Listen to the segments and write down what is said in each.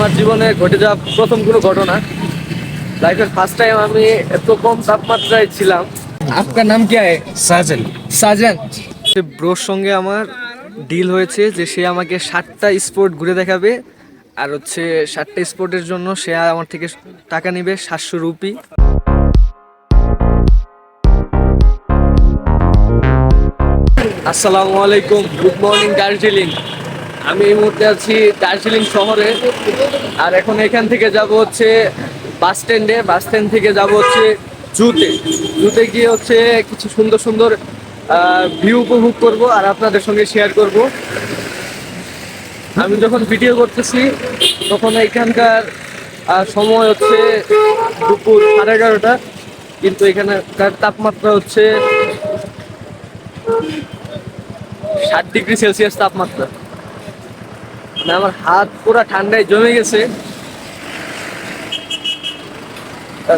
আমার জীবনে ঘটে যাওয়া প্রথম কোনো ঘটনা। লাইফের ফার্স্ট টাইম আমি এত কম তাপমাত্রায় ছিলাম। আপনার নাম কি হয়? साजन। সাজেন। ব্রোর সঙ্গে আমার ডিল হয়েছে যে সে আমাকে 7টা স্পোর্ট ঘুরে দেখাবে, আর হচ্ছে 7টা স্পোর্টের জন্য সে আমার থেকে টাকা নেবে 700 রুপি। আসসালামু আলাইকুম, গুড মর্নিং দার্জিলিং। আমি এই মুহূর্তে আছি দার্জিলিং শহরে, আর এখন এখান থেকে যাব হচ্ছে বাস স্ট্যান্ডে। বাস স্ট্যান্ড থেকে যাব হচ্ছে জুতে। জুতে গিয়ে হচ্ছে কিছু সুন্দর সুন্দর ভিউ উপভোগ করব আর আপনাদের সঙ্গে শেয়ার করব। আমি যখন ভিডিও করতেছি তখন এখানকার সময় হচ্ছে দুপুর 11:30, কিন্তু এখানকার তাপমাত্রা হচ্ছে 7 ডিগ্রি সেলসিয়াস তাপমাত্রা। মানে আমার হাত পুরো ঠান্ডায় জমে গেছে।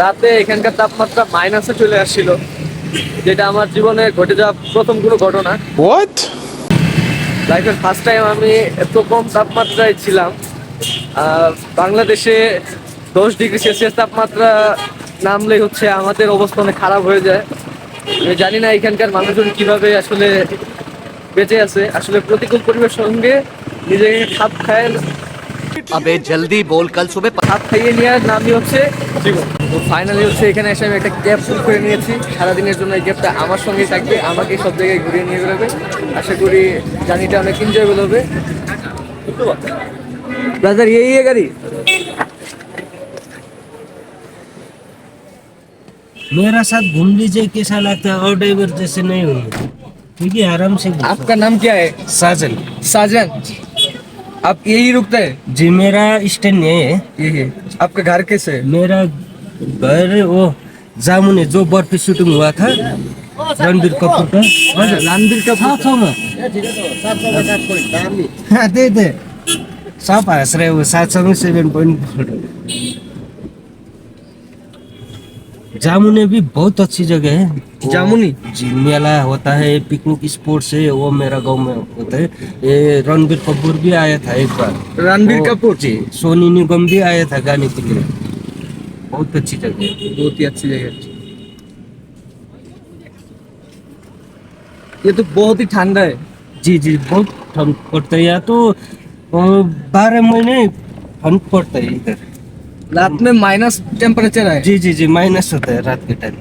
রাতে এখানকার তাপমাত্রা মাইনাসে চলে আসছিল, যেটা আমার জীবনে ঘটে যাওয়া প্রথম কোনো ঘটনা। What? লাইফের ফার্স্ট টাইম আমি এত কম তাপমাত্রায় ছিলাম। বাংলাদেশে 10 ডিগ্রি সেলসিয়াস তাপমাত্রা নামলে হচ্ছে আমাদের অবস্থা অনেক খারাপ হয়ে যায়। আমি জানি না এখানকার মানুষজন কিভাবে আসলে বেঁচে আছে। আসলে প্রতিকূল পরিবেশের সঙ্গে নিজেকে খাপ খায়, अबे जल्दी बोल कल सुबह খাপ খাইয়ে নেওয়ার নামই হচ্ছে জীবন। তো ফাইনালি হচ্ছে এখানে এসে আমি একটা ক্যাব বুক করে নিয়েছি। সারাদিনের জন্য এই ক্যাবটা আমার সঙ্গেই থাকবে, আমাকে সব জায়গায় ঘুরিয়ে নিয়ে বেরোবে। আশা করি জার্নিটা অনেক এনজয়েবল হবে। ব্রাদার ये गाड़ी मेरा साथ घूम लीजिए, कैसा लगता है? और ड्राइवर जैसे नहीं होंगे, ठीक है? आराम से घूमो। आपका नाम क्या है? साजन। साजन। आप यही रुकते हैं? जी मेरा स्टैंड ये है। यही है। आपका घर कैसे है? मेरा घर वो जामुन जो बर्फ पे शूटिंग हुआ था, रणबीर कपूर का। रणबीर कपूर हाँ दे सब हंस रहे हो। 7.7 जामुने भी बहुत अच्छी जगह है। जामुनी? जी मेला होता है, पिकनिक स्पॉट्स है, वो मेरा गांव में होता है। ये रणबीर कपूर भी आया था एक बार। रणबीर वो- कपूर? जी सोनी निगम भी आया था गाने के लिए। बहुत अच्छी जगह है। बहुत ही अच्छी जगह है। ये तो बहुत ही ठंडा है। जी जी बहुत ठंड पड़ता है यहाँ तो। 12 महीने ठंड पड़ता है इधर। रात में माइनस टेम्परेचर है। जी जी जी माइनस होता है रात के टाइम।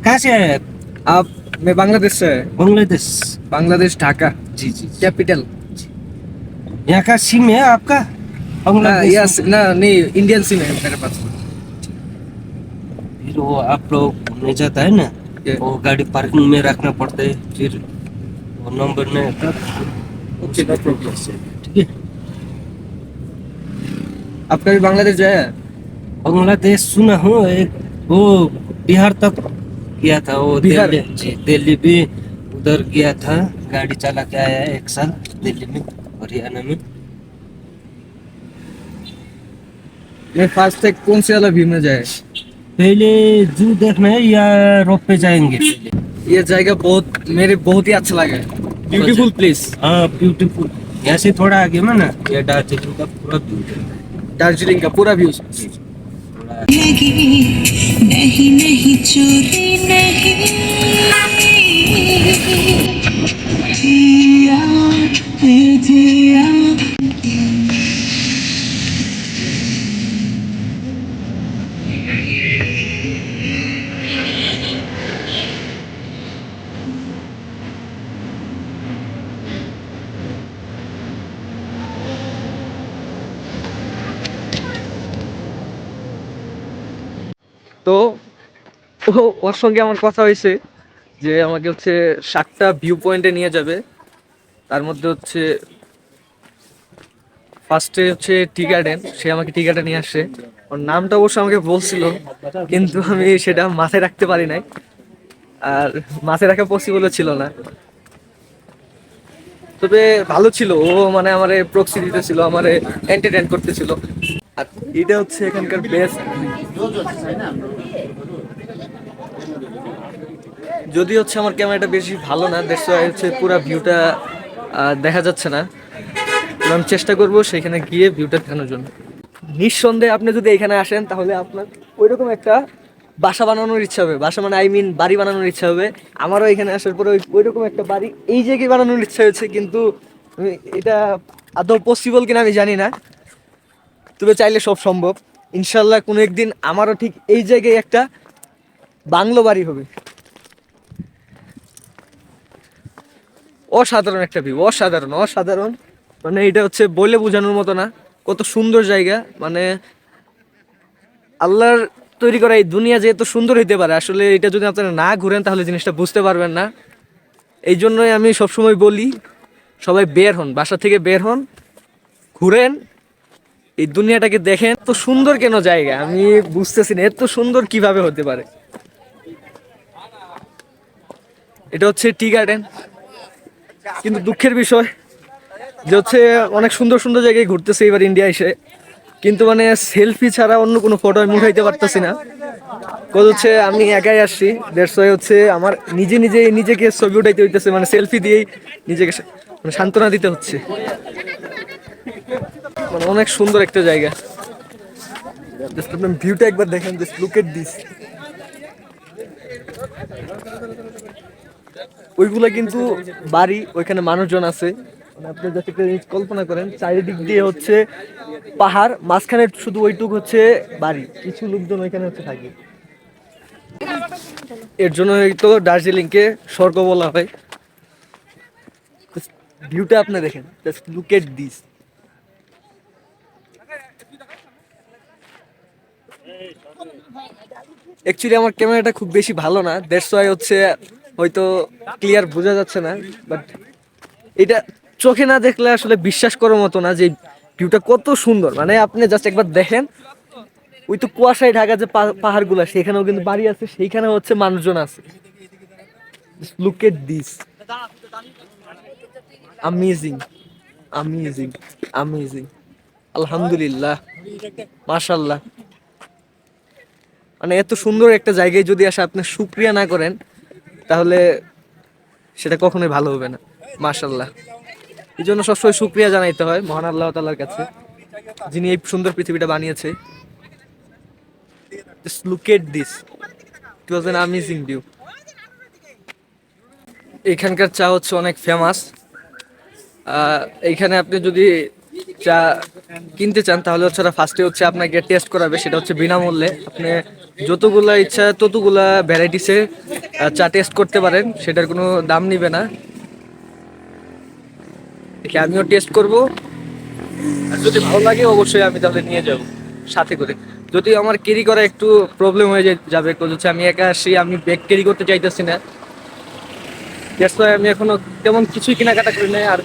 कहाँ से आए आप? आप? मैं बांग्लादेश से है। बांग्लादेश? बांग्लादेश ढाका जी जी। कैपिटल। यहाँ का सिम है आपका? बांग्लादेश यस ना, नहीं इंडियन सिम है मेरे पास। फिर वो आप लोग घूमने जाता है ना, Yeah. वो गाड़ी पार्किंग में रखना पड़ता है, फिर वो नंबर नहीं होता। Okay, no problem. ठीक है। आप कभी बांग्लादेश गए हैं? बांग्लादेश सुना हूँ, एक वो बिहार तक गया था वो। बिहार? दिल्ली जी, दिल्ली भी उधर गया था, गाड़ी चला के आया है 1 साल दिल्ली में, हरियाणा में। मैं फास्ट टैग कौन से वाला व्यू में जाए? पहले जू देखना है या रोप पे जाएंगे पहले? ये जगह मेरे बहुत ही अच्छा लगा। Beautiful place. हाँ ब्यूटीफुल। यहाँ से थोड़ा आगे में ना ये दार्जिलिंग का पूरा व्यू है। दार्जिलिंग का पूरा व्यू। थोड़ा लगी नहीं नहीं चोरी नहीं जिया जिया। তো ওর সঙ্গে আমার কথা হয়েছে যে আমাকে হচ্ছে 7টা ভিউ পয়েন্টে নিয়ে যাবে। তার মধ্যে হচ্ছে ফার্স্টে হচ্ছে টি গার্ডেন। সে আমাকে টি গার্ডেন নিয়ে আসছে। ওর নামটা অবশ্য আমাকে বলছিল, কিন্তু আমি সেটা মাথায় রাখতে পারি নাই, আর মাথায় রাখা পসিবলও ছিল না। তবে ভালো ছিল, ও মানে আমারে প্রক্সি দিতেছিল, আমারে এন্টারটেইন করতেছিল। আর এটা হচ্ছে এখানকার বেস্ট। যদি হচ্ছে আমার ক্যামেরাটা বেশি ভালো না, দ্যাটস ওয়াই হচ্ছে পুরো ভিউটা দেখা যাচ্ছে না। এবং আমি চেষ্টা করব সেখানে গিয়ে ভিউটা দেখানোর জন্য। নিঃসন্দেহে আপনি যদি এখানে আসেন তাহলে আপনার ওইরকম একটা বাসা বানানোর ইচ্ছা হবে, বাসা মানে আই মিন বাড়ি বানানোর ইচ্ছা হবে। আমারও এখানে আসার পরে ওইরকম একটা বাড়ি এই জায়গায় বানানোর ইচ্ছা হয়েছে, কিন্তু এটা আদৌ পসিবল কিনা আমি জানি না, তবে চাইলে সব সম্ভব। ইনশাল্লাহ কোনো একদিন আমারও ঠিক এই জায়গায় একটা বাংলো বাড়ি হবে। অসাধারণ একটা ভিউ, অসাধারণ অসাধারণ, মানে এটা হচ্ছে বলে বোঝানোর মতো না, কত সুন্দর জায়গা। মানে আল্লাহর তৈরি করা এই দুনিয়া যে এত সুন্দর হইতে পারে, আসলে এটা যদি আপনারা না ঘুরেন তাহলে জিনিসটা বুঝতে পারবেন না। এই জন্যই আমি সবসময় বলি সবাই বের হন, বাসা থেকে বের হন, ঘুরেন, এই দুনিয়াটাকে দেখেন। এত সুন্দর কেন জায়গা আমি বুঝতেছি না, এত সুন্দর কিভাবে হতে পারে। এটা হচ্ছে টি গার্ডেন, কিন্তু দুঃখের বিষয় যে হচ্ছে অনেক সুন্দর সুন্দর জায়গায় ঘুরতেছে এবার ইন্ডিয়া এসে, কিন্তু মানে সেলফি ছাড়া অন্য কোনো ফটো আমি উঠাইতে পারতেছি না। কজ হচ্ছে আমি একাই আসছি, দ্যাটস ওয়াই হচ্ছে আমার নিজেকে ছবি উঠাইতে হইতেছে, মানে সেলফি দিয়েই নিজেকে মানে সান্ত্বনা দিতে হচ্ছে। মানে অনেক সুন্দর একটা জায়গা, জাস্ট আপনি ভিউটা একবার দেখেন, জাস্ট লুক এট দিস। ওইগুলা কিন্তু বাড়ি, ওইখানে মানুষজন আছে। মানে আপনি জাস্ট একটা জিনিস কল্পনা করেন, চারিদিক দিয়ে হচ্ছে পাহাড়, মাঝখানে শুধু ওইটুক হচ্ছে বাড়ি, কিছু লোকজন ওইখানে হচ্ছে থাকে। এর জন্য হয়তো দার্জিলিংকে স্বর্গ বলা হয়। ভিউটা আপনি দেখেন, just look at this. Actually আমার ক্যামেরাটা খুব বেশি ভালো না, দ্যাটস ওয়াই হচ্ছে হয়তো ক্লিয়ার বোঝা যাচ্ছে না, বাট এটা চোখে না দেখলে আসলে বিশ্বাস করার মতো না যে ভিউটা কত সুন্দর। মানে আপনি জাস্ট একবার দেখেন, ওই তো কুয়াশায় ঢাকা যে পাহাড়গুলো, সেখানেও কিন্তু বাড়ি আছে, সেইখানে হচ্ছে মানুষজন আছে। Look at this, amazing amazing amazing, আলহামদুলিল্লাহ, মাশাআল্লাহ। মানে এত সুন্দর একটা জায়গায় যদি আসে আপনি শুকরিয়া না করেন তাহলে সেটা কখনোই ভালো হবে না। মাশাআল্লাহ, এই জন্য সবসময় শুকরিয়া জানাইতে হয় মহান আল্লাহ তাআলার কাছে, যিনি এই সুন্দর পৃথিবীটা বানিয়েছে। Just look at this, it was an amazing view. এখানকার চা হচ্ছে অনেক ফেমাস। এইখানে আপনি যদি চা কিনতে চান তাহলে হচ্ছে ফার্স্টে হচ্ছে আপনাকে টেস্ট করাবে, সেটা হচ্ছে বিনামূল্যে। আপনি যতগুলা ইচ্ছা ততগুলা ভ্যারাইটিসে চা টেস্ট করতে পারেন, সেটার কোনো দাম নিবে না। দেখি আমিও টেস্ট করব, আর যদি ভালো লাগে অবশ্যই আমি তাহলে নিয়ে যাব সাথে করে। যদি আমার ক্যারি করা একটু প্রবলেম হয়ে যাবে, কারণ হচ্ছে আমি একা আসি, আমি ব্যাগ ক্যারি করতে চাইতেছি না, দ্যাটস ওয়াই আমি এখনো তেমন কিছুই কেনাকাটা করি নাই, আর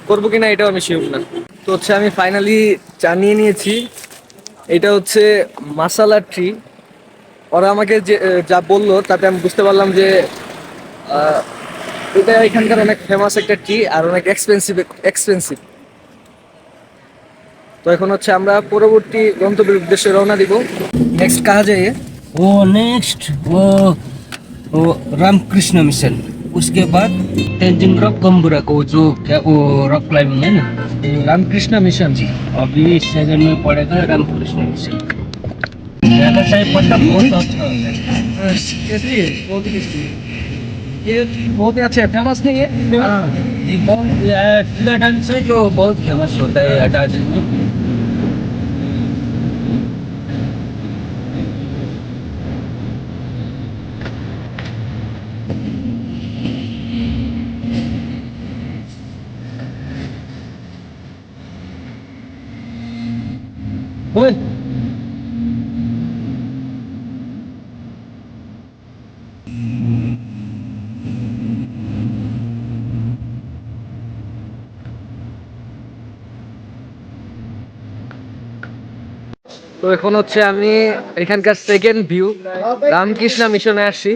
করবো কিনা এটাও আমি শিওর না। তো হচ্ছে আমি ফাইনালি চা নিয়ে নিয়েছি। এটা হচ্ছে মাসালা ট্রি। ওরা আমাকে যে যা বললো তাতে আমি বুঝতে পারলাম যে এটা এখানকার অনেক ফেমাস একটা টি, আর অনেক এক্সপেন্সিভ। তো এখন হচ্ছে আমরা পরবর্তী গন্তব্যের উদ্দেশ্যে রওনা দিব। নেক্সট কাহা যাইয়ে? वो नेक्स्ट वो रामकृष्ण मिशन, उसके बाद तेंजिंग रॉक गंबुरा को जो क्या वो रॉक क्लाइंबिंग है ना, रामकृष्ण मिशन जी। अभी इस सीजन में पड़ेगा रामकृष्ण मिशन। जाना चाहिए, पता बहुत अच्छा है। कैसी है? बहुत ही टेस्टी है। ये बहुत ही अच्छा है, फेमस नहीं है? हाँ, ये बहुत टीला डांस है जो बहुत फेमस होता है दार्जिलिंग में। बोल। তো এখন হচ্ছে আমি এখানকার সেকেন্ড ভিউ রামকৃষ্ণ মিশনে আসছি।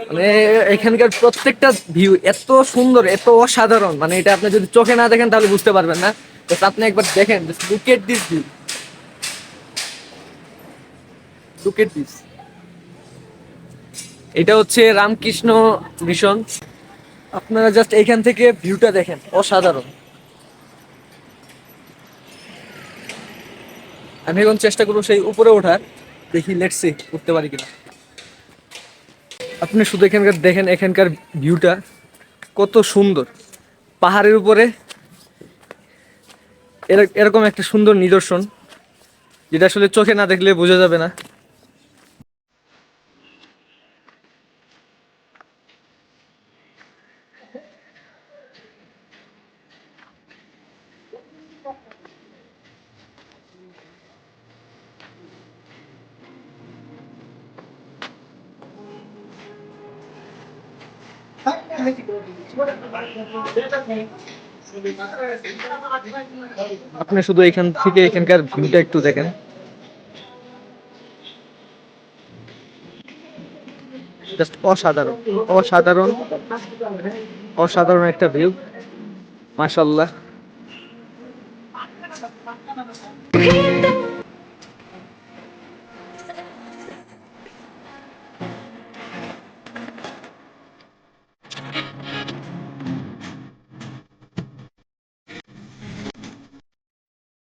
মানে এখানকার প্রত্যেকটা ভিউ এত সুন্দর, এত অসাধারণ, মানে এটা আপনি যদি চোখে না দেখেন তাহলে বুঝতে পারবেন না। তো আপনি একবার দেখেন, look at this view, look at this. এটা হচ্ছে রামকৃষ্ণ মিশন। আপনারা জাস্ট এইখান থেকে ভিউটা দেখেন, অসাধারণ। আমি এখন চেষ্টা করবো সেই উপরে ওঠার, দেখি লেটস সি উঠতে পারি কিনা। আপনি শুধু এখানকার দেখেন, এখানকার ভিউটা কত সুন্দর। পাহাড়ের উপরে এরকম একটা সুন্দর নিদর্শন, যেটা আসলে চোখে না দেখলে বোঝা যাবে না। আপনি শুধু এখান থেকে এখানকার ভিউটা একটু দেখেন, জাস্ট অসাধারণ, অসাধারণ, অসাধারণ একটা ভিউ, মাশাআল্লাহ।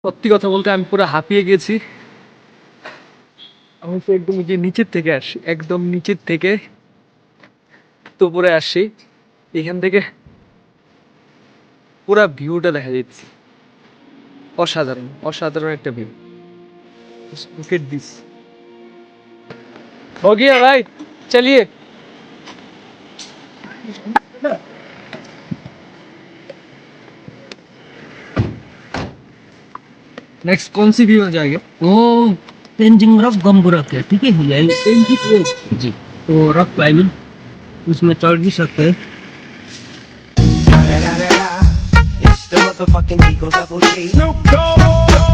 সত্যি কথা বলতে আমি পুরো হাঁপিয়ে গেছি। আমি তো একদম যে নিচের থেকে আসি, একদম নিচের থেকে তো উপরে আসছি, এখান থেকে পুরা ভিউটা দেখা যাচ্ছে। অসাধারণ, অসাধারণ একটা ভিউ। Look at this. हो गया भाई, चलिए। नेक्स्ट कौन सी व्यू में जाएंगे? वो तेंजिंग रॉक गंबुरक है, ठीक है भैया, जी। तो रॉक क्लाइंबिंग उसमें चढ़ भी सकते हैं। It's the motherfucking Eagle Double G. Snoop Dogg.